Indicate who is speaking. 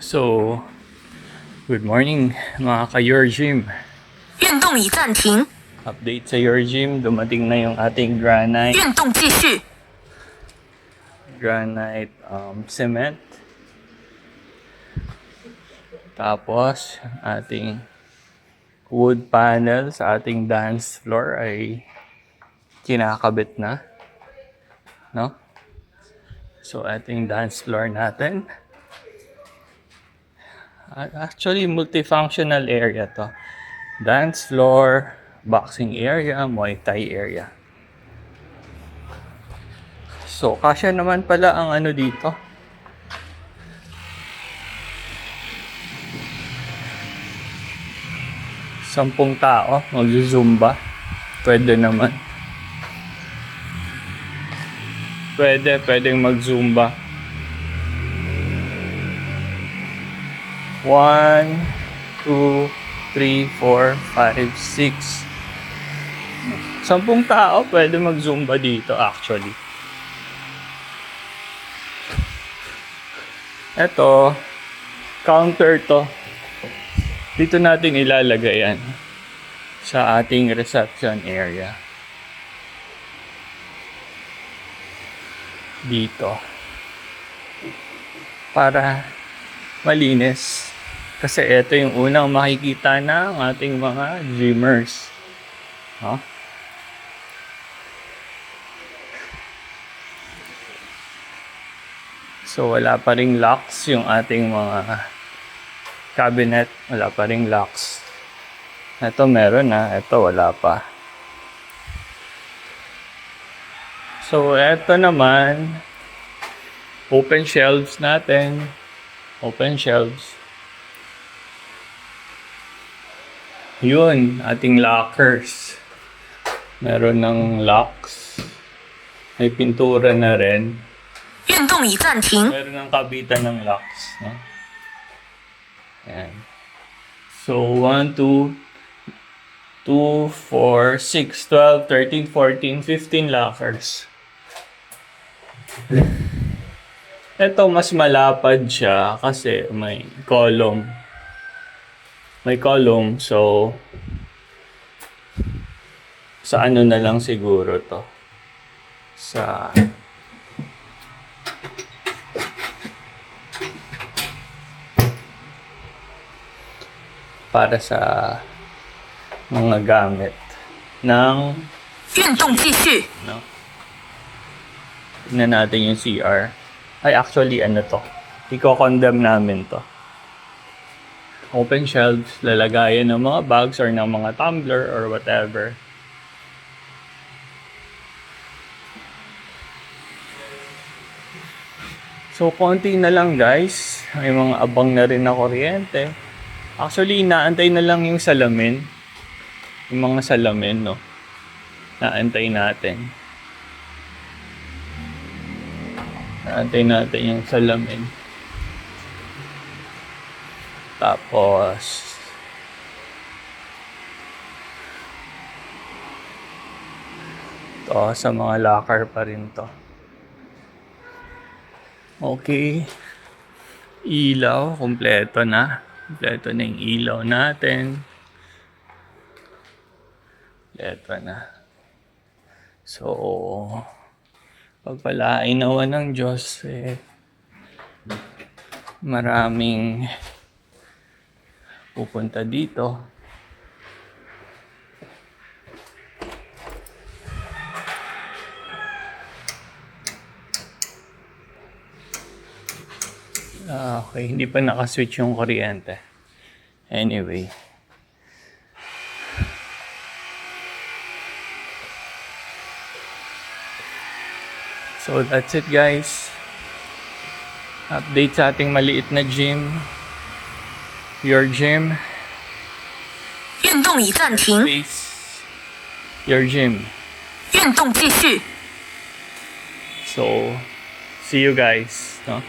Speaker 1: So, good morning mga ka-Your Gym.
Speaker 2: 运动已暂停，
Speaker 1: Update sa Your Gym, dumating na yung ating granite
Speaker 2: 运动继续。
Speaker 1: cement. Tapos, ating wood panel sa ating dance floor ay kinakabit na. No? So, ating dance floor natin. Actually, multifunctional area to. Dance floor, boxing area, Muay Thai area. So, kasya naman pala ang ano dito. Sampung tao, mag-zumba. Pwede naman. Pwedeng mag-zumba. 1, 2, 3, 4, 5, 6. 10 tao pwede mag-zumba dito actually. Ito, counter to. Dito natin ilalagay yan sa ating reception area. Dito. Para malinis. Kasi ito yung unang makikita ng ating mga gymmers. Huh? So wala pa ring locks yung ating mga cabinet. Wala pa ring locks. Ito meron na. Ito wala pa. So ito naman, open shelves natin. Open shelves. Yun, ating lockers. Meron ng locks. May pintura na rin.
Speaker 2: 运动已暂停，
Speaker 1: Meron ng kabitan ng locks. No? Ayan. So, 1, 2, 2, 4, 6, 12, 13, 14, 15 lockers. Ito, mas malapad siya kasi may column. May column, so sa ano na lang siguro to. Sa para sa mga gamit ng
Speaker 2: 运动继续，
Speaker 1: no? Tingnan natin yung CR. Ay, actually, ano to? Iko-condemn namin to. Open shelves, lalagayan ng mga bags or ng mga tumbler or whatever. So, konti na lang guys. May mga abang na rin na kuryente. Actually, inaantay na lang yung salamin. Yung mga salamin, no? Naantay natin. Naantay natin yung salamin. Tapos, to sa mga locker pa rin to. Okay. Ilaw, kompleto na. Kompleto na yung ilaw natin. Kompleto na. So, pagpalain nawa ng Diyos, maraming pupunta dito. Okay, hindi pa nakaswitch yung kuryente. Anyway. So that's it guys. Update sa ating maliit na gym. Your Gym.
Speaker 2: 运动已暂停，
Speaker 1: Space. Your Gym.
Speaker 2: 运动继续。
Speaker 1: So, see you guys. No?